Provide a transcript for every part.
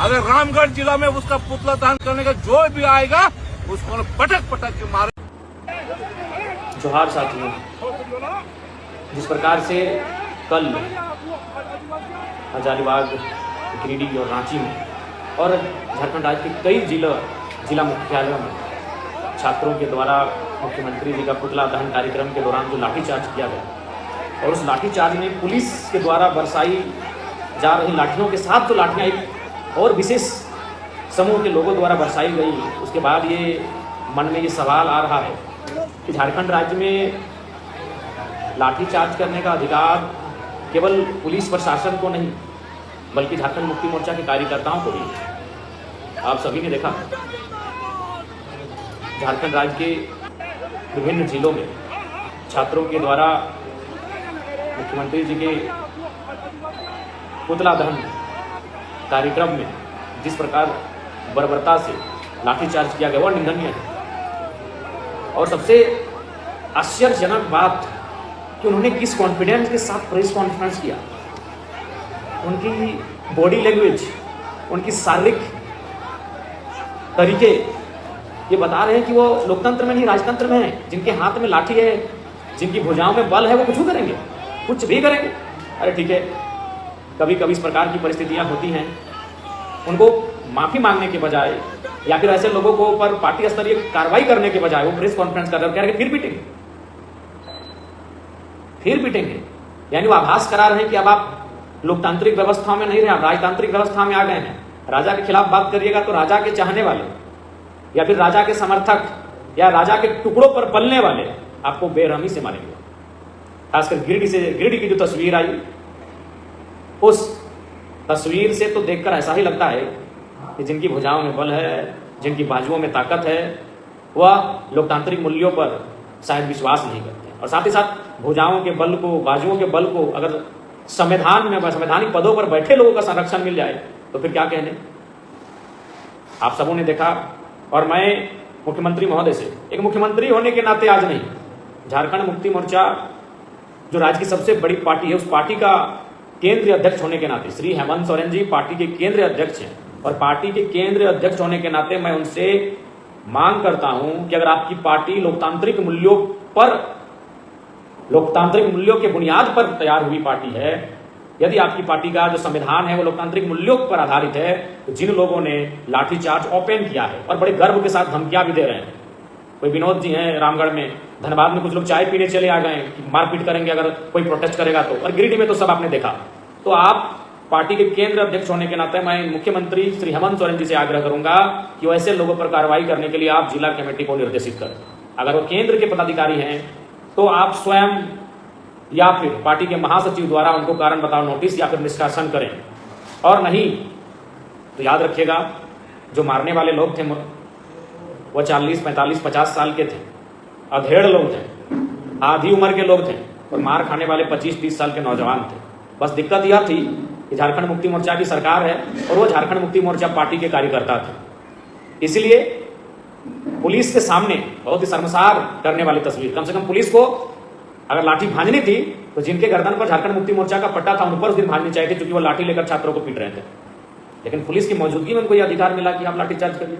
अगर रामगढ़ जिला में उसका पुतला दहन करने का जो भी आएगा उसको पटक पटक के मारे। जोहार साथियों, जिस प्रकार से कल हजारीबाग, गिरिडीह और रांची में और झारखंड राज्य के कई जिला मुख्यालयों में छात्रों के द्वारा मुख्यमंत्री जी का पुतला दहन कार्यक्रम के दौरान जो लाठीचार्ज किया गया और उस लाठीचार्ज में पुलिस के द्वारा बरसाई जा रही लाठियों के साथ जो लाठियाँ एक और विशेष समूह के लोगों द्वारा बरसाई गई, उसके बाद ये मन में ये सवाल आ रहा है कि झारखंड राज्य में लाठीचार्ज करने का अधिकार केवल पुलिस प्रशासन को नहीं बल्कि झारखंड मुक्ति मोर्चा के कार्यकर्ताओं को भी। आप सभी ने देखा झारखंड राज्य के विभिन्न जिलों में छात्रों के द्वारा मुख्यमंत्री जी के पुतला दहन कार्यक्रम में जिस प्रकार बर्बरता से लाठीचार्ज किया गया वह निंदनीय है। और सबसे आश्चर्यजनक बात कि उन्होंने किस कॉन्फिडेंस के साथ प्रेस कॉन्फ्रेंस किया, उनकी बॉडी लैंग्वेज, उनकी शारीरिक तरीके ये बता रहे हैं कि वो लोकतंत्र में नहीं राजतंत्र में है। जिनके हाथ में लाठी है, जिनकी भुजाओं में बल है, वो कुछ भी करेंगे, कुछ भी करेंगे। अरे ठीक है, कभी कभी इस प्रकार की परिस्थितियां होती हैं, उनको माफ़ी मांगने के बजाय या फिर ऐसे लोगों को ऊपर पार्टी स्तरीय कार्रवाई करने के बजाय वो प्रेस कॉन्फ्रेंस कर रहे हैं, फिर पीटेंगे। यानी वो आभास करा रहे हैं कि अब आप लोकतांत्रिक व्यवस्था में नहीं रहे, आप राजतांत्रिक व्यवस्था में आ गए हैं। राजा के खिलाफ बात करिएगा तो राजा के चाहने वाले या फिर राजा के समर्थक या राजा के टुकड़ों पर पलने वाले आपको बेरहमी से मारेंगे। खासकर गिरिडीह की जो तस्वीर आई, उस तस्वीर से तो देखकर ऐसा ही लगता है कि जिनकी भुजाओं में बल है, जिनकी बाजुओं में ताकत है, वह लोकतांत्रिक मूल्यों पर शायद विश्वास नहीं करते। और साथ ही साथ भुजाओं के बल को, बाजुओं के बल को अगर संविधान में संवैधानिक पदों पर बैठे लोगों का संरक्षण मिल जाए तो फिर क्या कहने। आप सबों ने देखा, और मैं मुख्यमंत्री महोदय से एक मुख्यमंत्री होने के नाते आज नहीं, झारखंड मुक्ति मोर्चा जो राज्य की सबसे बड़ी पार्टी है, उस पार्टी का केंद्रीय अध्यक्ष होने के नाते श्री हेमंत सोरेन जी पार्टी के केंद्रीय अध्यक्ष हैं, और पार्टी के केंद्रीय अध्यक्ष होने के नाते मैं उनसे मांग करता हूं कि अगर आपकी पार्टी लोकतांत्रिक मूल्यों पर, लोकतांत्रिक मूल्यों के बुनियाद पर तैयार हुई पार्टी है, यदि आपकी पार्टी का जो संविधान है वो लोकतांत्रिक मूल्यों पर आधारित है, तो जिन लोगों ने लाठीचार्ज ओपन किया है और बड़े गर्व के साथ धमकियां भी दे रहे हैं, कोई विनोद जी हैं रामगढ़ में, धनबाद में कुछ लोग चाय पीने चले आ गए कि मारपीट करेंगे अगर कोई प्रोटेस्ट करेगा तो, और गिरिडीह में तो सब आपने देखा। तो आप पार्टी के केंद्र अध्यक्ष होने के नाते मैं मुख्यमंत्री श्री हेमंत सोरेन जी से आग्रह करूंगा कि वैसे लोगों पर कार्रवाई करने के लिए आप जिला कमेटी को निर्देशित करें। अगर वो केंद्र के पदाधिकारी हैं तो आप स्वयं या फिर पार्टी के महासचिव द्वारा उनको कारण बताओ नोटिस या फिर निष्कासन करें, और नहीं तो याद रखिएगा जो मारने वाले लोग थे वो 40, 45, 50 साल के थे, अधेड़ लोग थे, आधी उम्र के लोग थे, और मार खाने वाले 25, 30 साल के नौजवान थे। बस दिक्कत यह थी कि झारखंड मुक्ति मोर्चा की सरकार है और वो झारखंड मुक्ति मोर्चा पार्टी के कार्यकर्ता थे, इसलिए पुलिस के सामने बहुत ही शर्मसार करने वाली तस्वीर। कम से कम पुलिस को अगर लाठी भांजनी थी तो जिनके गर्दन पर झारखंड मुक्ति मोर्चा का पट्टा था उन पर उस दिन भांजनी चाहिए थी, क्योंकि वो लाठी लेकर छात्रों को पीट रहे थे। लेकिन पुलिस की मौजूदगी में उनको यह अधिकार मिला कि आप लाठीचार्ज करिए।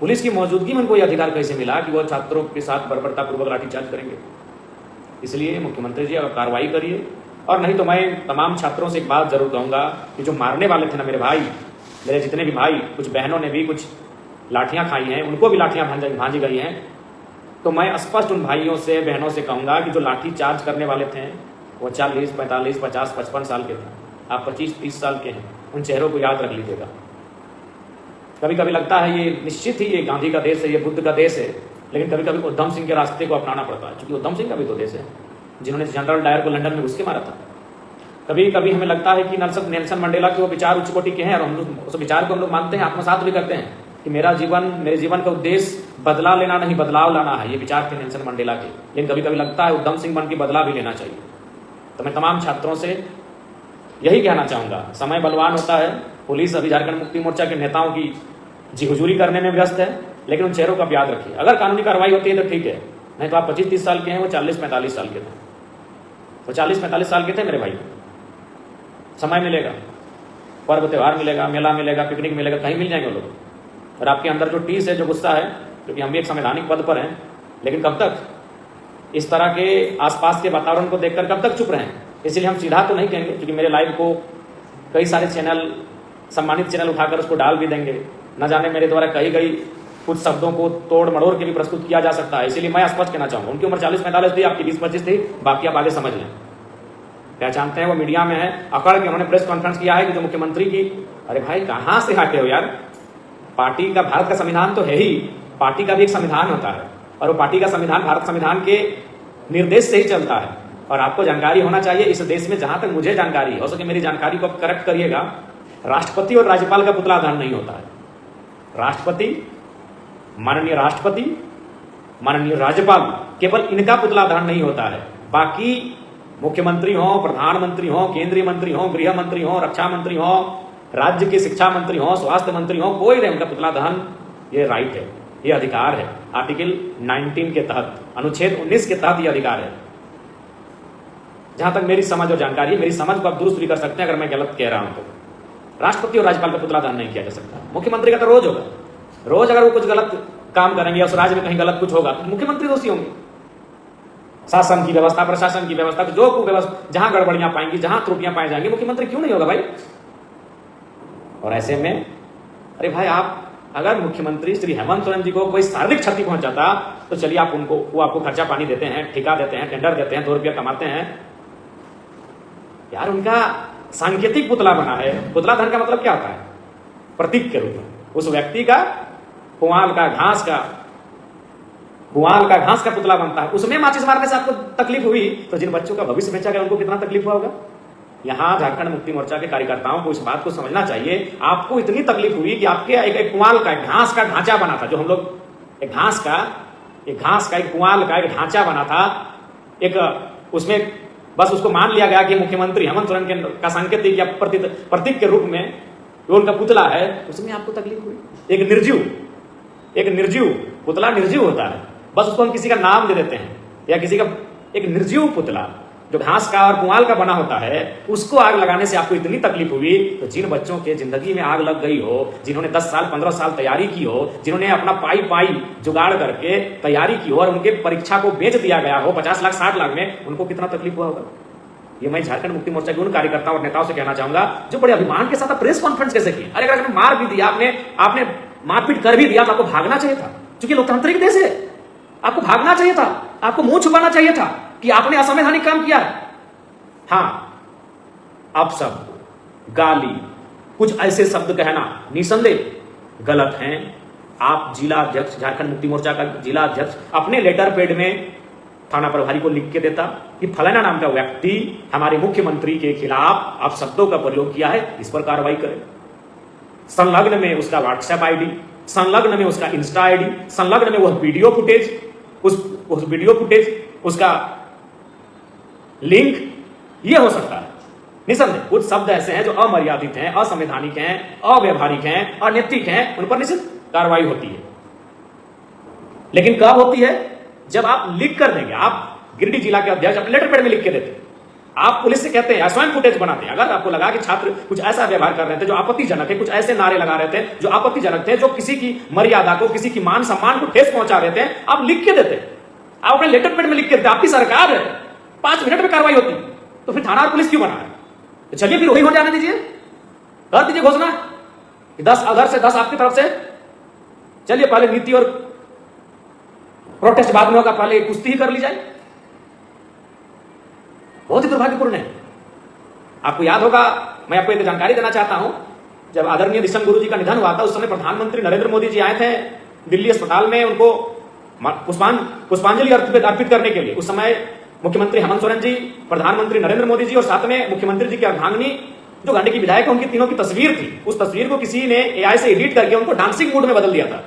पुलिस की मौजूदगी में उनको यह अधिकार कैसे मिला कि वो छात्रों के साथ बर्बरतापूर्वक लाठीचार्ज करेंगे। इसलिए मुख्यमंत्री जी अगर कार्रवाई करिए, और नहीं तो मैं तमाम छात्रों से एक बात जरूर कहूंगा कि जो मारने वाले थे ना मेरे भाई, मेरे जितने भी भाई, कुछ बहनों ने भी कुछ लाठियां खाई हैं, उनको भी लाठियां भांजी गई हैं, तो मैं स्पष्ट उन भाइयों से बहनों से कहूंगा कि जो लाठी चार्ज करने वाले थे वो 40, 45, 50, 55 साल के थे, आप 25, 30 साल के हैं, उन चेहरों को याद रख लीजिएगा। कभी कभी लगता है ये निश्चित ही ये गांधी का देश है, ये बुद्ध का देश है, लेकिन कभी कभी उधम सिंह के रास्ते को अपनाना पड़ता है, क्योंकि उधम सिंह का भी तो देश है जिन्होंने जनरल डायर को लंदन में घुस के मारा था। कभी कभी हमें लगता है कि नेल्सन मंडेला के वो विचार उच्च कोटि के हैं, और हम लोग उस विचार को हम लोग मानते हैं, आत्मसात भी करते हैं कि मेरे जीवन का उद्देश्य बदला लेना नहीं बदलाव लाना है। ये विचार थे नेल्सन मंडेला के, लेकिन कभी कभी लगता है उधम सिंह बन के बदला भी लेना चाहिए। तो मैं तमाम छात्रों से यही कहना चाहूंगा, समय बलवान होता है, पुलिस अभी झारखंड मुक्ति मोर्चा के नेताओं की जी हुजूरी करने में व्यस्त है, लेकिन उन चेहरों का याद रखिए। अगर कानूनी कार्रवाई होती है तो ठीक है, नहीं तो आप 25-30 साल के हैं, वो 40-45 साल के थे, वो 40-45 साल के थे मेरे भाई। समय मिलेगा, पर्व त्यौहार मिलेगा, मेला मिलेगा, पिकनिक मिलेगा, कहीं मिल जाएंगे लोग। और आपके अंदर जो टीस है, जो गुस्सा है, क्योंकि हम भी एक संवैधानिक पद पर हैं, लेकिन कब तक इस तरह के आसपास के वातावरण को देखकर कब तक चुप रहें? इसलिए हम सीधा तो नहीं कहेंगे, क्योंकि मेरे लाइव को कई सारे चैनल, सम्मानित चैनल उठाकर उसको डाल भी देंगे। न जाने मेरे द्वारा कही गई कुछ शब्दों को तोड़ मड़ोड़ के भी प्रस्तुत किया जा सकता है। इसलिए मैं स्पष्ट कहना चाहूंगा, उनकी उम्र 40-45 थी, आपकी 20-25 थी, बाकी आप आगे समझ लें। पहचानते हैं वो मीडिया में है, अकड़ के उन्होंने प्रेस कॉन्फ्रेंस किया है कि जो मुख्यमंत्री की, अरे भाई कहां से हटे हो यार? पार्टी का, भारत का संविधान तो है ही, पार्टी का भी एक संविधान होता है, और वो पार्टी का संविधान भारत संविधान के निर्देश से ही चलता है। और आपको जानकारी होना चाहिए, इस देश में जहां तक मुझे जानकारी हो सके, मेरी जानकारी को करेक्ट करिएगा, राष्ट्रपति और राज्यपाल का पुतला दहन नहीं होता है। राष्ट्रपति, माननीय राष्ट्रपति, माननीय राज्यपाल, केवल इनका पुतला दहन नहीं होता है। बाकी मुख्यमंत्री हो, प्रधानमंत्री हो, केंद्रीय मंत्री हो, गृह मंत्री हो, रक्षा मंत्री हो, राज्य के शिक्षा मंत्री हो, स्वास्थ्य मंत्री हो, कोई नहीं, उनका पुतला दहन ये राइट है, ये अधिकार है। आर्टिकल 19 के तहत, अनुच्छेद 19 के तहत ये अधिकार है। जहां तक मेरी समझ और जानकारी, मेरी समझ को आप दुरुस्त भी कर सकते हैं अगर मैं गलत कह रहा हूं तो। राष्ट्रपति और राज्यपाल का पुतला दहन नहीं किया जा सकता। मुख्यमंत्री का तो रोज होगा, रोज अगर वो कुछ गलत काम करेंगे, उस राज्य में कहीं गलत कुछ होगा तो मुख्यमंत्री दोषी होंगे। शासन की व्यवस्था, प्रशासन की व्यवस्था, जो कुव्यवस्था, जहां गड़बड़ियां पाएंगी, जहां त्रुटियां पाई जाएंगी, मुख्यमंत्री क्यों नहीं होगा भाई? और ऐसे में अरे भाई, आप अगर मुख्यमंत्री श्री हेमंत सोरेन जी को कोई शारीरिक क्षति पहुंचाता तो चलिए आप उनको, वो आपको खर्चा पानी देते हैं, ठेका देते हैं, टेंडर देते हैं, 2 रुपया कमाते हैं यार। उनका सांकेतिक पुतला बना है। पुतला दहन का मतलब क्या होता है? प्रतीक के रूप में उस व्यक्ति का पुआल का, घास का, पुआल का, घास का पुतला बनता है। उसमें माचिस मारने से आपको तकलीफ हुई तो जिन बच्चों का भविष्य बेचा गया उनको कितना तकलीफ हुआ होगा? यहां झारखंड मुक्ति मोर्चा के कार्यकर्ताओं को इस बात को समझना चाहिए। आपको इतनी तकलीफ हुई कि आपके एक पुआल का, एक घास का ढांचा बना था, जो हम लोग एक घास का, एक पुआल का एक ढांचा बना था, एक उसमें बस उसको मान लिया गया कि मुख्यमंत्री हेमंत सोरेन का सांकेतिक या प्रतीक के रूप में जो उनका पुतला है, उसमें आपको तकलीफ हुई। एक निर्जीव पुतला निर्जीव होता है, बस उसको हम किसी का नाम दे देते हैं, या किसी का एक निर्जीव पुतला जो घास का और पुआल का बना होता है, उसको आग लगाने से आपको इतनी तकलीफ हुई। तो जिन बच्चों के जिंदगी में आग लग गई हो, जिन्होंने 10 साल 15 साल तैयारी की हो, जिन्होंने अपना पाई जुगाड़ करके तैयारी की हो और उनके परीक्षा को बेच दिया गया हो 50 लाख 60 लाख में, उनको कितना तकलीफ हुआ होगा? ये मैं झारखंड मुक्ति मोर्चा के उन कार्यकर्ताओं और नेताओं से कहना चाहूंगा जो बड़े अभिमान के साथ प्रेस कॉन्फ्रेंस कैसे की। अरे अगर मार भी दिया, आपने मारपीट कर भी दिया तो आपको भागना चाहिए था, क्योंकि लोकतांत्रिक देश है। आपको भागना चाहिए था, आपको मुंह छुपाना चाहिए था कि आपने असंवैधानिक काम किया है। हां, अपशब्द, गाली, कुछ ऐसे शब्द कहना निसंदेह गलत हैं। आप जिला अध्यक्ष, झारखंड मुक्ति मोर्चा का जिला अध्यक्ष, अपने लेटर पैड में थाना प्रभारी को लिख के देता कि फलाना नाम का व्यक्ति हमारे मुख्यमंत्री के खिलाफ अपशब्दों का प्रयोग किया है, इस पर कार्रवाई करें। संलग्न में उसका व्हाट्सएप आईडी, संलग्न में उसका इंस्टा आईडी, संलग्न में वह वीडियो फुटेज, उस वीडियो फुटेज, उसका लिंक, यह हो सकता है। निसंदेह कुछ शब्द ऐसे हैं जो अमर्यादित हैं, असंवैधानिक हैं, अव्यवहारिक हैं, अनैतिक हैं, उन पर निश्चित कार्रवाई होती है। लेकिन कब होती है? जब आप लिख कर देंगे। आप गिरिडीह जिला के अध्यक्ष अपने लेटर पैड में लिख के देते, आप पुलिस से कहते हैं, स्वयं फुटेज बनाते हैं। अगर आपको लगा कि छात्र कुछ ऐसा व्यवहार कर रहे थे जो आपत्तिजनक है, कुछ ऐसे नारे लगा रहे थे जो आपत्तिजनक थे, जो किसी की मर्यादा को, किसी की मान सम्मान को ठेस पहुंचा रहे थे, आप लिख के देते, आप अपने लेटर पैड में लिख के देते। आपकी सरकार है, 5 मिनट में कार्रवाई होती, तो फिर थाना और पुलिस क्यों बना है? तो चलिए फिर वही हो जाने दीजिए, कर दीजिए घोषणा कि 10 अगर से 10 आपकी तरफ से। चलिए पहले नीति और प्रोटेस्ट बाद में होगा, पहले कुश्ती ही कर ली जाए। बहुत ही दुर्भाग्यपूर्ण है। आपको याद होगा, मैं आपको एक जानकारी देना चाहता हूं, जब आदरणीय दिशम गुरु जी का निधन हुआ था, उस समय प्रधानमंत्री नरेंद्र मोदी जी आए थे दिल्ली अस्पताल में उनको पुष्पांजलि अर्पित करने के लिए। उस समय मुख्यमंत्री हेमंत सोरेन जी, प्रधानमंत्री नरेंद्र मोदी जी और साथ में मुख्यमंत्री जी की अर्धांगिनी जो गांधी की विधायक है, उनकी तीनों की तस्वीर थी। उस तस्वीर को किसी ने एआई से एडिट करके उनको डांसिंग मूड में बदल दिया था।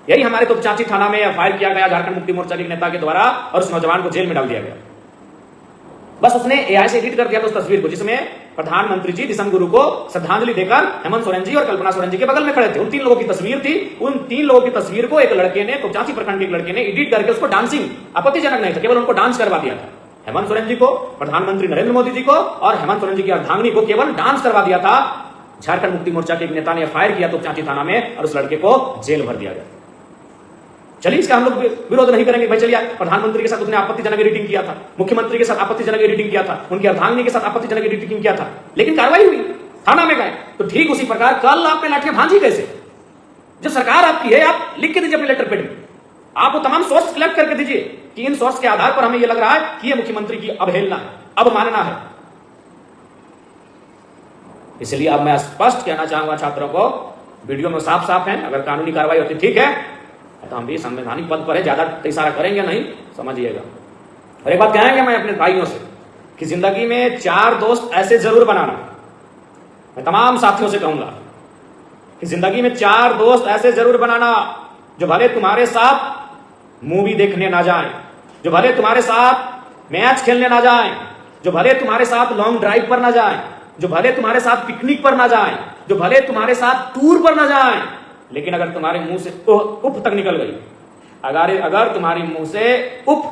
यही हमारे तो चाची थाना में एफआईआर किया गया झारखंड मुक्ति मोर्चा के नेता के द्वारा, और उस नौजवान को जेल में डाल दिया गया। बस उसने एआई से एडिट कर दिया था उस तस्वीर को, जिसमें प्रधानमंत्री जी दिसम गुरु को श्रद्धांजलि देकर हेमंत सोरेन जी और कल्पना सोरेन जी के बगल में खड़े थे। उन 3 लोगों की तस्वीर थी। उन 3 लोगों की तस्वीर को एक लड़के ने, कोचाची प्रखंड के एक लड़के ने एडिट करके उसको डांसिंग, आपत्तिजनक नहीं था, केवल उनको डांस करवा दिया था। हेमंत सोरेन जी को, प्रधानमंत्री नरेंद्र मोदी जी को और हेमंत सोरेन जी की अर्धांगिनी को केवल डांस करवा दिया था। झारखंड मुक्ति मोर्चा के एक नेता ने एफआईआर किया तो चांची थाना में और उस लड़के को जेल भर दिया गया। चलिए इसका हम लोग विरोध नहीं करेंगे भाई। चलिए प्रधानमंत्री के साथ उसने आपत्तिजनक एडिटिंग किया था, मुख्यमंत्री के साथ आपत्तिजनक एडिटिंग किया था, उनकी अर्धांगिनी के साथ आपत्तिजनक एडिटिंग किया था, लेकिन कार्रवाई हुई, थाना में गए। तो ठीक उसी प्रकार कल आप पे लाठियां भांजी कैसे? जो सरकार आपकी है आप लिख के दीजिए अपने लेटर पैड में, आप वो तमाम सोर्स कलेक्ट करके दीजिए कि इन सोर्स के आधार पर हमें यह लग रहा है कि यह मुख्यमंत्री की अवहेलना है, अवमानना है। इसलिए अब मैं स्पष्ट कहना चाहूंगा छात्रों को, वीडियो में साफ साफ है, अगर कानूनी कार्रवाई होती ठीक है तो हम भी संवैधानिक पद पर है, ज्यादा इशारा करेंगे नहीं, समझिएगा। और एक बात कहेंगे मैं अपने भाइयों से कि जिंदगी में 4 दोस्त ऐसे जरूर बनाना। मैं तमाम साथियों से कहूंगा कि जिंदगी में 4 दोस्त ऐसे जरूर बनाना जो भले तुम्हारे साथ मूवी देखने ना जाए, जो भले तुम्हारे साथ मैच खेलने ना जाए, जो भले तुम्हारे साथ लॉन्ग ड्राइव पर ना जाए, जो भले तुम्हारे साथ पिकनिक पर ना जाए, जो भले तुम्हारे साथ टूर पर ना जाए, लेकिन अगर तुम्हारे मुंह से उफ तक निकल गई, अगर तुम्हारे मुंह से उफ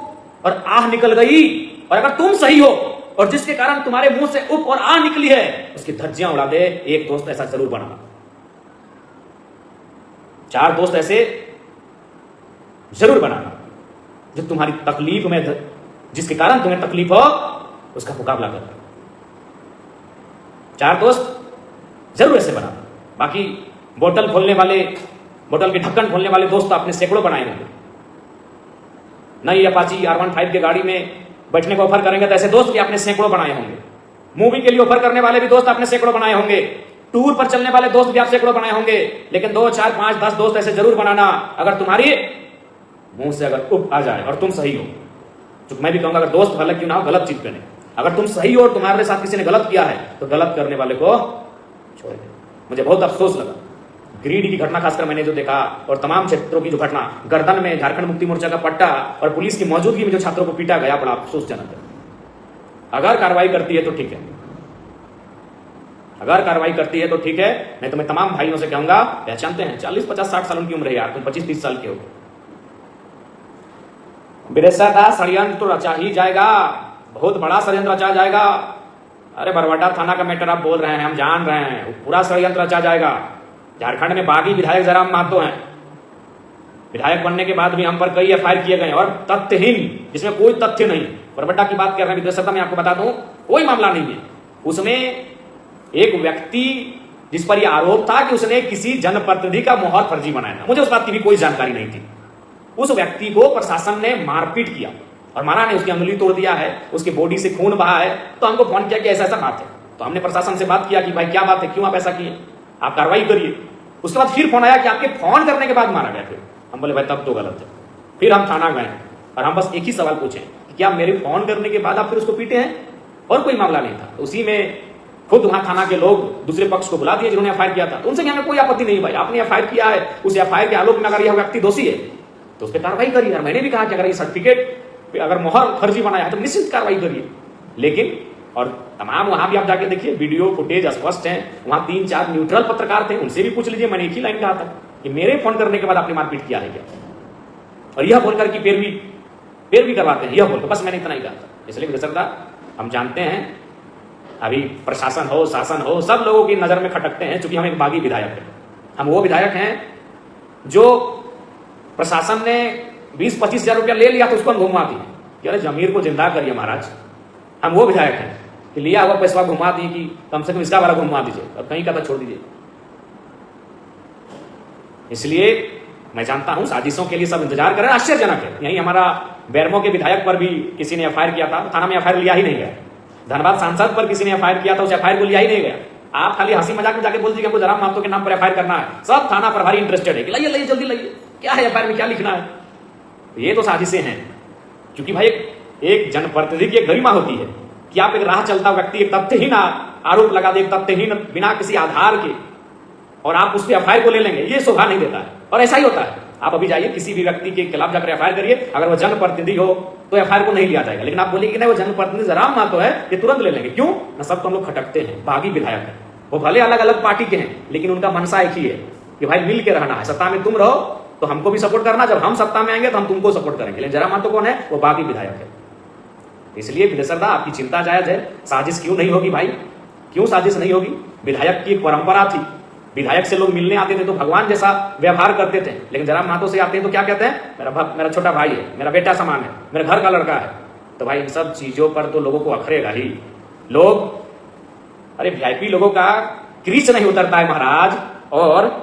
और आह निकल गई, और अगर तुम सही हो और जिसके कारण तुम्हारे मुंह से उफ और आह निकली है उसकी धज्जियां उड़ा दे, एक दोस्त ऐसा जरूर बनाना। 4 दोस्त ऐसे जरूर बनाना जो तुम्हारी तकलीफ में, जिसके कारण तुम्हें तकलीफ हो उसका मुकाबला कर। 4 दोस्त जरूर ऐसे बनाना। बाकी बोतल खोलने वाले, बोतल के ढक्कन खोलने वाले दोस्त आपने सैकड़ों बनाए होंगे। नई अपाची R15 के गाड़ी में बैठने को ऑफर करेंगे तो ऐसे दोस्त भी आपने सैकड़ों बनाए होंगे। मूवी के लिए ऑफर करने वाले भी दोस्त आपने सैकड़ों बनाए होंगे। टूर पर चलने वाले दोस्त भी आप सैकड़ों बनाए होंगे। लेकिन 2, 4, 5, 10 दोस्त ऐसे जरूर बनाना अगर तुम्हारी मुंह से अगर उप आ जाए और तुम सही हो। तो मैं भी कहूंगा अगर दोस्त गलत क्यों ना हो, गलत चीज करने, अगर तुम सही हो और तुम्हारे साथ किसी ने गलत किया है तो गलत करने वाले को छोड़ दे। मुझे बहुत अफसोस लगा गिरिडीह की घटना, खासकर मैंने जो देखा, और तमाम क्षेत्रों की जो घटना, गर्दन में झारखंड मुक्ति मोर्चा का पट्टा और पुलिस की मौजूदगी में जो छात्रों को पीटा गया, बड़ा अफसोसजनक है। अगर कार्रवाई करती है तो ठीक है, अगर कार्रवाई करती है तो ठीक है, नहीं तो मैं तमाम भाइयों से कहूंगा, पहचानते हैं 40, 50, 60 साल उनकी उम्र है यार, तुम 25, 30 साल के हो। बेरसा षड्यंत्र तो रचा ही जाएगा, बहुत बड़ा षड्यंत्र रचा जाएगा। अरे बरवाडा थाना का मैटर आप बोल रहे हैं, हम जान रहे हैं, पूरा षड्यंत्र रचा जाएगा। झारखंड में बागी विधायक जयराम महतो हैं, विधायक बनने के बाद भी हम पर कई एफआईआर किए गए और तथ्यहीन, जिसमें कोई तथ्य नहीं। बरवाडा की बात कर रहे हैं विधानसभा में, आपको बता दूं कोई मामला नहीं है। उसमें एक व्यक्ति जिस पर यह आरोप था कि उसने किसी जनप्रतिनिधि का मोहर फर्जी बनाया था, मुझे उस बात की भी कोई जानकारी नहीं थी। उस व्यक्ति को प्रशासन ने मारपीट किया और मारा ने, उसकी अंगुली तोड़ दिया है, उसके बॉडी से खून बहा है। तो हमको फोन किया कि ऐसा ऐसा बात है, तो हमने प्रशासन से बात किया कि भाई क्या बात है, क्यों आप ऐसा किए, आप कार्रवाई करिए। उसके बाद फिर फोन आया कि आपके फोन करने के बाद मारा गया। फिर हम बोले भाई तब तो गलत है। फिर हम थाना गए और हम बस एक ही सवाल पूछे कि क्या मेरे फोन करने के बाद आप फिर उसको पीटे हैं, और कोई मामला नहीं था। उसी में खुद वहां थाना के लोग दूसरे पक्ष को बुला दिए जिन्होंने एफआईआर किया था, तो उनसे हमें कोई आपत्ति नहीं। भाई आपने एफआईआर किया है, उस एफआईआर के आलोक में अगर यह व्यक्ति दोषी है तो उस पर कार्रवाई करिए। और मैंने भी कहा कि अगर ये सर्टिफिकेट अगर मोहर फर्जी बनाया है तो निश्चित कार्रवाई करिए। लेकिन और तमाम वहां भी आप जाके देखिए, वीडियो फुटेज स्पष्ट है, वहां 3-4 न्यूट्रल पत्रकार थे, उनसे भी पूछ लीजिए। मैंने एक ही लाइन कहा था कि मेरे फोन करने के बाद आपने मारपीट किया है क्या, और यह बोलकर कि पैर भी करवाते हैं, यह बोलकर बस मैंने इतना ही कहा था। इसलिए विधायक हम जानते हैं अभी प्रशासन हो, शासन हो, सब लोगों की नजर में खटकते हैं, क्योंकि हम एक बागी विधायक हैं। हम वो विधायक हैं जो प्रशासन ने 20-25 हजार रुपया ले लिया तो उसको हम घुमा दिए कि अरे जमीर को जिंदा करिए महाराज। हम वो विधायक हैं कि लिया हुआ पैसा घुमा दिए कि कम से कम इसका वाला घुमा दीजिए और कहीं का तो छोड़ दीजिए। इसलिए मैं जानता हूं साजिशों के लिए सब इंतजार कर रहे हैं, आश्चर्यजनक है। यही हमारा बेरमो के विधायक पर भी किसी ने एफआईआर किया था, थाना में एफआईआर लिया ही नहीं गया। धनबाद सांसद पर किसी ने एफआईआर किया था, उस एफआईआर को लिया ही नहीं गया। आप खाली हंसी मजाक में जाके बोल दीजिए हमको जयराम महतो के नाम पर एफआईआर करना है, सब थाना प्रभारी इंटरेस्टेड है कि लाइए लाइए जल्दी लाइए, क्या है एफआईआर में क्या लिखना है। ये तो साजिशें हैं, क्योंकि भाई एक जनप्रतिनिधि की एक गरिमा होती है कि आप एक राह चलता व्यक्ति एक तथ्यहीन आरोप लगा दे, तथ्यहीन बिना किसी आधार के, और आप उस पर एफआईआर को ले लेंगे, ये शोभा नहीं देता है। और ऐसा ही होता है, आप अभी जाइए किसी भी व्यक्ति के खिलाफ जाकर एफआईआर करिए, अगर वो जनप्रतिनिधि हो तो एफआईआर को नहीं लिया जाएगा। लेकिन आप बोलिए कि नहीं वो जनप्रतिनिधि जयराम महतो है, ये तुरंत ले लेंगे। क्यों ना, सब तो हम लोग खटकते हैं, बागी विधायक है, वो भले अलग अलग पार्टी के हैं लेकिन उनका मनसा एक ही है कि भाई मिल के रहना है। सत्ता में तुम रहो तो हमको भी सपोर्ट करना, जब हम सत्ता में आएंगे तो हम तुमको सपोर्ट करेंगे। लेकिन जयराम महतो कौन है, वो बागी विधायक है। इसलिए विदेशरदा आपकी चिंता जायज है, साजिश क्यों नहीं होगी भाई, क्यों साजिश नहीं होगी? विधायक की एक परंपरा थी, विधायक से लोग मिलने आते थे तो भगवान जैसा व्यवहार करते थे, लेकिन जरा मातों से आते हैं तो क्या कहते हैं? मेरा छोटा भाई है, मेरा बेटा समान है, मेरे घर का लड़का है। तो भाई इन सब चीजों पर तो लोगों को अखरेगा ही। लोग, अरे वीआईपी लोगों का क्रीच नहीं उतरता है महाराज, और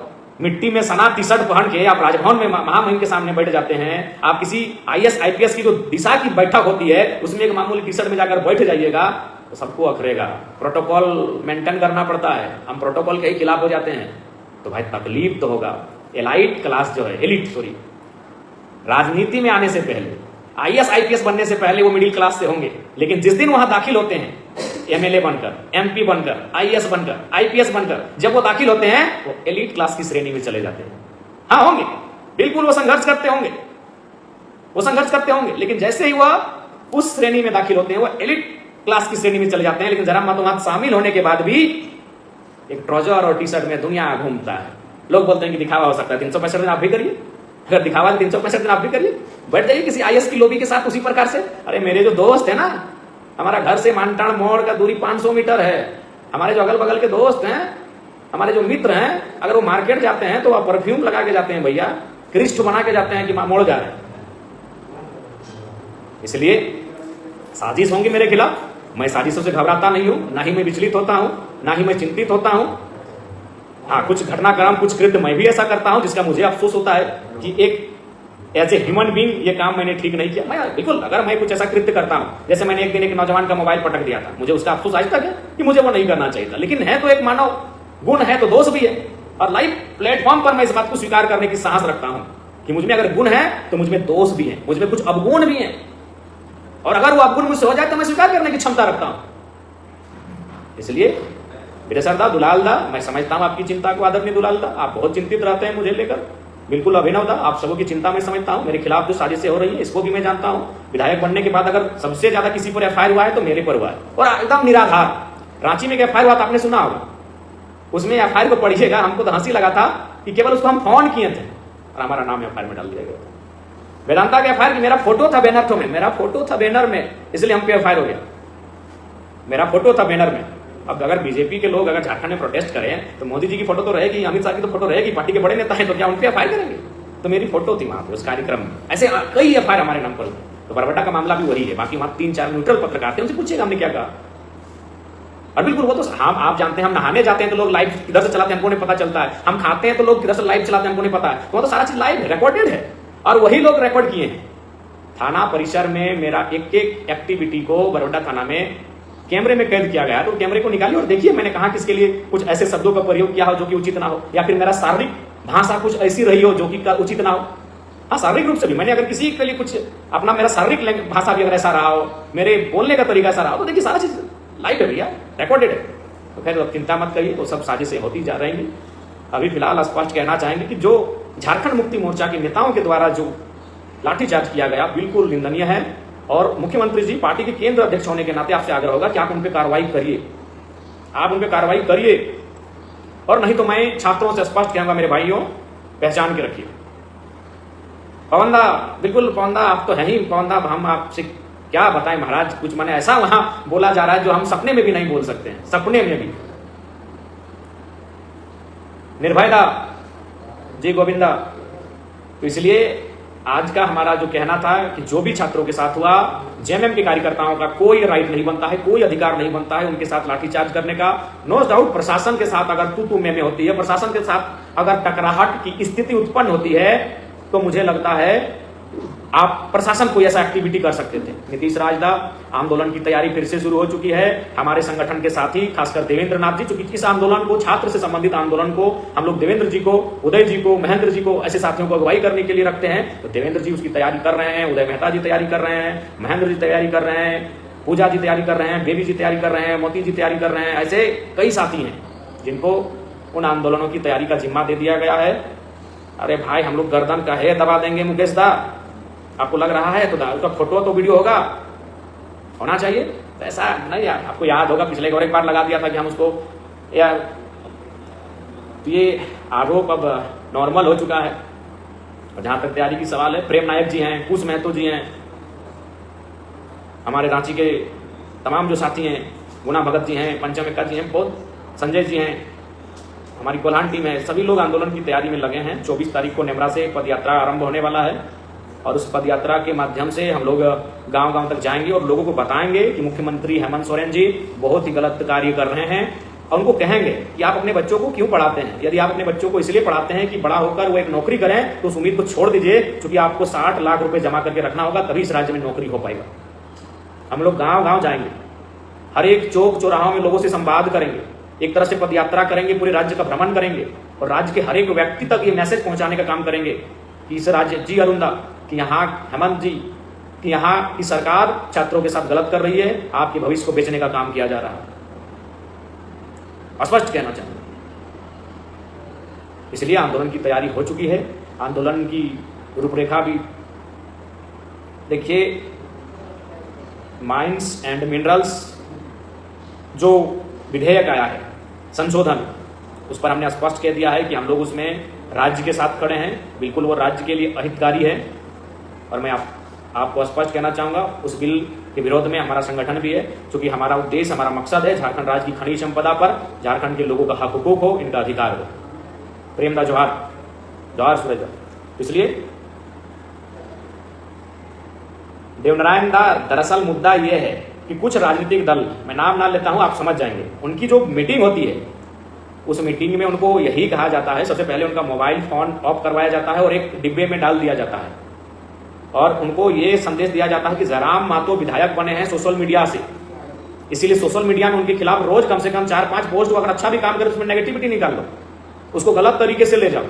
मिट्टी में सना टी शर्ट पहन के आप राजभवन में महामहिम के सामने बैठ जाते हैं। आप किसी आईएएस आईपीएस की जो दिशा की बैठक होती है उसमें एक मामूली टी शर्ट में जाकर बैठ जाइएगा तो सबको अखरेगा। प्रोटोकॉल मेंटेन करना पड़ता है, हम प्रोटोकॉल के ही खिलाफ हो जाते हैं तो भाई तकलीफ तो होगा। एलाइट क्लास जो है, राजनीति में आने से पहले, आईएएस आईपीएस बनने से पहले वो मिडिल क्लास से होंगे, लेकिन जिस दिन वहां दाखिल होते हैं एमएलए बनकर, एमपी बनकर, आईएएस बनकर, आईपीएस बनकर, जब वो दाखिल होते हैं वो एलीट क्लास की श्रेणी में चले जाते हैं। हाँ होंगे, बिल्कुल वो संघर्ष करते होंगे, लेकिन जैसे ही वह उस श्रेणी में दाखिल होते हैं वो एलीट क्लास की श्रेणी में चले जाते हैं। लेकिन जरा मतोमत शामिल होने के बाद भी एक ट्राउजर और टी शर्ट में दुनिया घूमता है। लोग बोलते हैं कि दिखावा हो सकता है, 365 दिन आप भी करिए, अगर दिखावा 365 दिन आप भी करिए, बैठ जाइए किसी आईएएस की लॉबी के साथ उसी प्रकार से। अरे मेरे जो दोस्त है ना, हमारा घर से मानटाण मोड़ का दूरी 500 मीटर है, हमारे जो अगल बगल के दोस्त हैं, हमारे जो मित्र हैं, अगर वो मार्केट जाते हैं तो वह परफ्यूम लगा के जाते हैं भैया, क्रिस्ट बना के जाते हैं कि मोड़ जा रहे हैं। इसलिए साजिश होंगी मेरे खिलाफ, मैं साजिशों से घबराता नहीं हूं, ना ही मैं विचलित होता हूं, ना ही मैं चिंतित होता हूं। हाँ, कुछ घटनाक्रम, कुछ कृत्य मैं भी ऐसा करता हूं जिसका मुझे अफसोस होता है कि एक एज ए ह्यूमन बीइंग ये काम मैंने ठीक नहीं किया। मैं बिल्कुल, अगर मैं कुछ ऐसा कृत्य करता हूं, जैसे मैंने एक दिन एक नौजवान का मोबाइल पटक दिया था, मुझे उसका अफसोस आज तक है कि मुझे वो नहीं करना चाहिए था। लेकिन है तो एक मानव गुण है तो दोष भी है, और लाइव प्लेटफॉर्म पर मैं इस बात को स्वीकार करने की साहस रखता हूं कि मुझमें अगर गुण है तो मुझमें दोष भी है, मुझमें कुछ अवगुण भी है, और अगर वो अवगुण मुझसे हो जाए तो मैं स्वीकार करने की क्षमता रखता हूं। इसलिए मेरे सरदार दुलाल दा, मैं समझता हूं आपकी चिंता को आदरणीय दुलाल दा, आप बहुत चिंतित रहते हैं मुझे लेकर, बिल्कुल अभिनव दा, आप सबों की चिंता में समझता हूं। मेरे खिलाफ जो साजिशें हो रही है इसको भी मैं जानता हूं। विधायक बनने के बाद अगर सबसे ज्यादा किसी पर एफआईआर हुआ है तो मेरे पर हुआ है, और एकदम निराधार। रांची में एफआईआर हुआ था, आपने सुना होगा, उसमें एफआईआर को पढ़िएगा, हमको तो हंसी लगा था कि केवल उसको हम फोन किए थे और हमारा नाम एफआईआर में डाल दिया गया। वेदांता के एफआईआर, मेरा फोटो था बैनर में, मेरा फोटो था बैनर में, इसलिए हम पे एफआईआर हो गया, मेरा फोटो था बैनर में। अब अगर बीजेपी के लोग अगर झारखंड में प्रोटेस्ट करें तो मोदी जी की फोटो तो रहेगी, अमित शाह की तो फोटो रहेगी, पार्टी के बड़े नेता है, तो क्या उन पे एफआईआर करेंगे? तो मेरी फोटो थी वहां पे उस कार्यक्रम में। ऐसे कई एफआईआर हमारे नाम पर। तो बरबट्टा का मामला भी वही है, बाकी वहां 3-4 न्यूट्रल पत्रकार थे, उनसे पूछिएगा हमने क्या कहा। और बिल्कुल वो तो हम आप जानते हैं, हम नहाने जाते हैं तो लोग लाइव किधर से चलाते हैं हमको नहीं पता चलता है, हम खाते हैं तो लोग किधर से लाइव चलाते हैं हमको नहीं पता है, तो सारा चीज लाइव रिकॉर्डेड है और वही लोग रिकॉर्ड किए हैं। थाना परिसर में मेरा एक एक एक्टिविटी को बरबट्टा थाना में कैमरे में कैद किया गया, तो कैमरे को निकालिए और देखिए मैंने कहा किसके लिए कुछ ऐसे शब्दों का प्रयोग किया हो जो कि उचित ना हो, या फिर मेरा शारीरिक भाषा कुछ ऐसी रही हो जो कि उचित ना हो। हाँ, शारीरिक रूप से भी मैंने अगर किसी के लिए कुछ अपना, मेरा शारीरिक भाषा भी अगर ऐसा रहा हो, मेरे बोलने का तरीका ऐसा रहा हो, तो देखिए सारा चीज लाइव है भैया, रिकॉर्डेड है। तो खैर अब चिंता मत करिए, वो सब साजिशें होती जा रहेंगी। अभी फिलहाल स्पष्ट कहना चाहेंगे कि जो झारखंड मुक्ति मोर्चा के नेताओं के द्वारा जो लाठीचार्ज किया गया बिल्कुल निंदनीय है, और मुख्यमंत्री जी पार्टी के केंद्र अध्यक्ष होने के नाते आपसे आग्रह होगा कि आप उन पर कार्रवाई करिए, आप उन पर कार्रवाई करिए, और नहीं तो मैं छात्रों से स्पष्ट कहूंगा मेरे भाइयों, पहचान के रखिए। पवनदा, बिल्कुल पवनदा आप तो है ही पवनदा, हम आपसे क्या बताएं महाराज, कुछ मैंने ऐसा वहां बोला जा रहा है जो हम सपने में भी नहीं बोल सकते हैं, सपने में भी। निर्भयदा जी, गोविंदा। तो इसलिए आज का हमारा जो कहना था कि जो भी छात्रों के साथ हुआ, जेएमएम के कार्यकर्ताओं का कोई राइट नहीं बनता है, कोई अधिकार नहीं बनता है उनके साथ लाठीचार्ज करने का। नो डाउट प्रशासन के साथ अगर तू में होती है, प्रशासन के साथ अगर टकराहट की स्थिति उत्पन्न होती है, तो मुझे लगता है आप प्रशासन को ऐसा एक्टिविटी कर सकते थे। नीतीश राजदा, आंदोलन की तैयारी फिर से शुरू हो चुकी है हमारे संगठन के साथी, खासकर देवेंद्र नाथ जी, चूंकि इस आंदोलन को, छात्र से संबंधित आंदोलन को हम लोग देवेंद्र जी को, उदय जी को, महेंद्र जी को, ऐसे साथियों को अगुवाई करने के लिए रखते हैं। तो देवेंद्र जी उसकी तैयारी कर रहे हैं, उदय मेहता जी तैयारी कर रहे हैं, महेंद्र जी तैयारी कर रहे हैं, पूजा जी तैयारी कर रहे हैं, बेबी जी तैयारी कर रहे हैं, मोती जी तैयारी कर रहे हैं। ऐसे कई साथी हैं जिनको उन आंदोलनों की तैयारी का जिम्मा दे दिया गया है। अरे भाई, हम लोग गर्दन का है दबा देंगे मुकेश दा, आपको लग रहा है तो उसका फोटो तो वीडियो होना चाहिए, तो ऐसा नहीं यार। आपको याद होगा पिछले और एक बार लगा दिया था कि हम उसको यार, तो ये आरोप अब नॉर्मल हो चुका है। और जहां तक तैयारी की सवाल है, प्रेम नायक जी हैं, कुश महतो जी हैं, हमारे रांची के तमाम जो साथी हैं, गुना भगत जी हैं, पंचम एक्का जी हैं, बहुत संजय जी हैं, हमारी कोल्हान टीम है, सभी लोग आंदोलन की तैयारी में लगे हैं। 24 तारीख को नेमरा से पद यात्रा आरंभ होने वाला है और उस पद यात्रा के माध्यम से हम लोग गांव-गांव तक जाएंगे और लोगों को बताएंगे कि मुख्यमंत्री हेमंत सोरेन जी बहुत ही गलत कार्य कर रहे हैं और उनको कहेंगे कि आप अपने बच्चों को क्यों पढ़ाते हैं। यदि आप अपने बच्चों को इसलिए पढ़ाते हैं कि बड़ा होकर वो एक नौकरी करें तो उस उम्मीद को छोड़ दीजिए, क्योंकि आपको 60 लाख रुपए जमा करके रखना होगा, तभी इस राज्य में नौकरी हो पाएगा। हम लोग गांव-गांव जाएंगे, हर एक चौक चौराहों में लोगों से संवाद करेंगे, एक तरह से पद यात्रा करेंगे, पूरे राज्य का भ्रमण करेंगे और राज्य के हर एक व्यक्ति तक ये मैसेज पहुंचाने का काम करेंगे कि इस राज्य जी अरुंदा कि यहाँ हेमंत जी कि यहाँ की सरकार छात्रों के साथ गलत कर रही है, आपके भविष्य को बेचने का काम किया जा रहा है। स्पष्ट कहना चाहूंगा। इसलिए आंदोलन की तैयारी हो चुकी है, आंदोलन की रूपरेखा भी देखिए। माइंस एंड मिनरल्स जो विधेयक आया है, संशोधन, उस पर हमने स्पष्ट कह दिया है कि हम लोग उसमें राज्य के साथ खड़े हैं, बिल्कुल वो राज्य के लिए अहितकारी है। और मैं आपको स्पष्ट कहना चाहूंगा, उस बिल के विरोध में हमारा संगठन भी है, क्योंकि हमारा उद्देश्य, हमारा मकसद है झारखंड राज्य की खनिज संपदा पर झारखंड के लोगों का हक हुकूक हो, इनका अधिकार हो। प्रेमदा जोहार, जोहार सूरज। इसलिए देवनारायण दा, दरअसल मुद्दा यह है कि कुछ राजनीतिक दल, मैं नाम ना लेता हूं, आप समझ जाएंगे, उनकी जो मीटिंग होती है उस मीटिंग में उनको यही कहा जाता है, सबसे पहले उनका मोबाइल फोन ऑफ करवाया जाता है और एक डिब्बे में डाल दिया जाता है और उनको ये संदेश दिया जाता है कि जयराम महतो विधायक बने हैं सोशल मीडिया से, इसीलिए सोशल मीडिया में उनके खिलाफ रोज कम से कम 4-5 पोस्ट, अगर अच्छा भी काम करे उसमें नेगेटिविटी निकाल लो, उसको गलत तरीके से ले जाओ।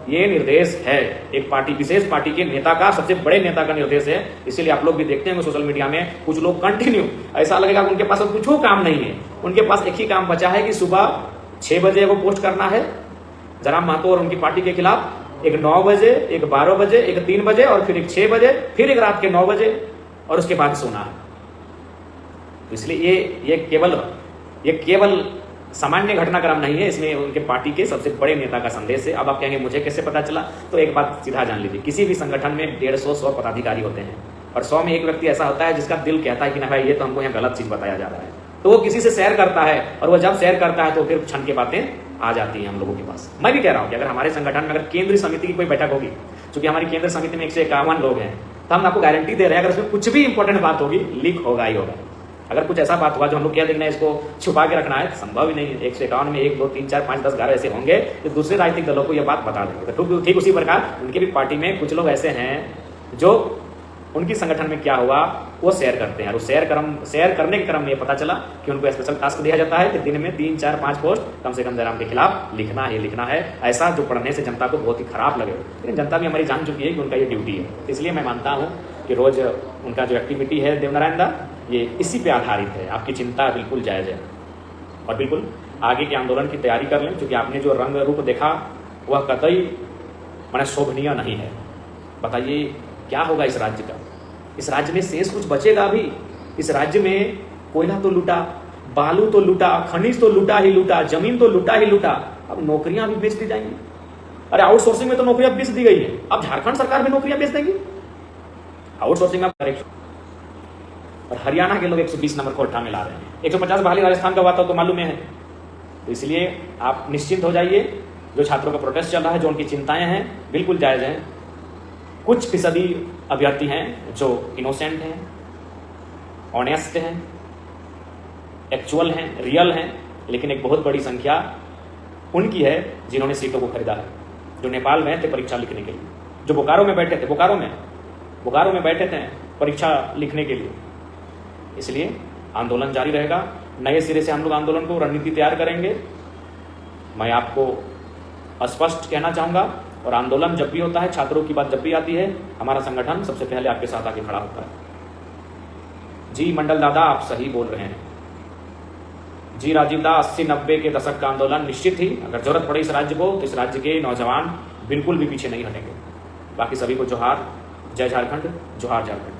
ये निर्देश है एक पार्टी, विशेष पार्टी के नेता का, सबसे बड़े नेता का निर्देश है। इसीलिए आप लोग भी देखते हैं सोशल मीडिया में कुछ लोग कंटिन्यू, ऐसा लगेगा कि उनके पास अब कुछ काम नहीं है, उनके पास एक ही काम बचा है कि सुबह 6 बजे वो पोस्ट करना है जयराम महतो और उनकी पार्टी के खिलाफ, एक 9 बजे, एक 12 बजे, एक 3 बजे और फिर एक 6 बजे, फिर एक रात के 9 बजे और उसके बाद सोना है। इसलिए ये केवल सामान्य घटनाक्रम नहीं है, इसमें उनके पार्टी के सबसे बड़े नेता का संदेश है। अब आप कहेंगे मुझे कैसे पता चला, तो एक बात सीधा जान लीजिए, किसी भी संगठन में 150-100 पदाधिकारी होते हैं और 100 में एक व्यक्ति ऐसा होता है जिसका दिल कहता है कि ना भाई ये तो हमको यहाँ गलत चीज बताया जा रहा है, तो वो किसी से शेयर करता है और वो जब शेयर करता है तो फिर क्षण की बातें आ जाती हैं हम लोगों के पास। मैं भी कह रहा हूँ कि अगर हमारे संगठन में अगर केंद्रीय समिति की कोई बैठक होगी, क्योंकि हमारी केंद्रीय समिति में 151 लोग हैं, तो हम आपको गारंटी दे रहे हैं अगर उसमें कुछ भी इंपॉर्टेंट बात होगी लीक होगा ही होगा। अगर कुछ ऐसा बात हुआ जो हम लोग कह देंगे इसको छुपा के रखना है, संभव ही नहीं है। 151 में 1, 2, 3, 4, 5, 10 घर ऐसे होंगे जो दूसरे राजनीतिक दलों को यह बात बता देंगे। तो ठीक उसी प्रकार उनकी भी पार्टी में कुछ लोग ऐसे हैं जो उनकी संगठन में क्या हुआ वो शेयर करते हैं और शेयर करने के क्रम में पता चला कि उनको स्पेशल टास्क दिया जाता है कि दिन में 3, 4, 5 पोस्ट कम से कम जयराम के खिलाफ लिखना है। ऐसा जो पढ़ने से जनता को बहुत ही खराब लगे, लेकिन जनता भी हमारी जान चुकी है कि उनका ये ड्यूटी है। इसलिए मैं मानता हूँ कि रोज उनका जो एक्टिविटी है देवनारायण दा, ये इसी पे आधारित है। आपकी चिंता बिल्कुल जायज है और बिल्कुल आगे के आंदोलन की तैयारी कर लें, क्योंकि आपने जो रंग रूप देखा वह कतई माने शोभनीय नहीं है। बताइए क्या होगा इस राज्य का? इस राज्य में शेष कुछ बचेगा भी? इस राज्य में कोयला तो लूटा, बालू तो लूटा, खनिज तो लूटा ही लूटा, जमीन तो लूटा ही लूटा, अब नौकरियां भी बेच दी जाएंगी। अरे आउटसोर्सिंग में तो नौकरियां बेच दी गई है, अब झारखंड सरकार भी नौकरियां बेच देगी आउटसोर्सिंग में। और हरियाणा के लोग 120 नंबर कोठा में ला रहे हैं, 150 बहाली राजस्थान का हुआ था तो मालूम है। तो इसलिए आप निश्चिंत हो जाइए, जो छात्रों का प्रोटेस्ट चल रहा है, जो उनकी चिंताएं हैं बिल्कुल जायज हैं। कुछ फीसदी अभ्यर्थी हैं जो इनोसेंट हैं, ऑनेस्ट हैं, एक्चुअल हैं, रियल हैं, लेकिन एक बहुत बड़ी संख्या उनकी है जिन्होंने सीटों को खरीदा है, जो नेपाल में थे परीक्षा लिखने के लिए, जो बोकारो में बैठे थे, बोकारो में बैठे थे परीक्षा लिखने के लिए। इसलिए आंदोलन जारी रहेगा, नए सिरे से हम लोग आंदोलन को रणनीति तैयार करेंगे। मैं आपको स्पष्ट कहना चाहूंगा, और आंदोलन जब भी होता है, छात्रों की बात जब भी आती है, हमारा संगठन सबसे पहले आपके साथ आके खड़ा होता है। जी मंडल दादा आप सही बोल रहे हैं। जी राजीव दा 80-90 के दशक का आंदोलन निश्चित ही अगर जरूरत पड़े इस राज्य को, तो इस राज्य के नौजवान बिल्कुल भी पीछे नहीं हटेंगे। बाकी सभी को जोहार, जय झारखंड, जोहार झारखंड।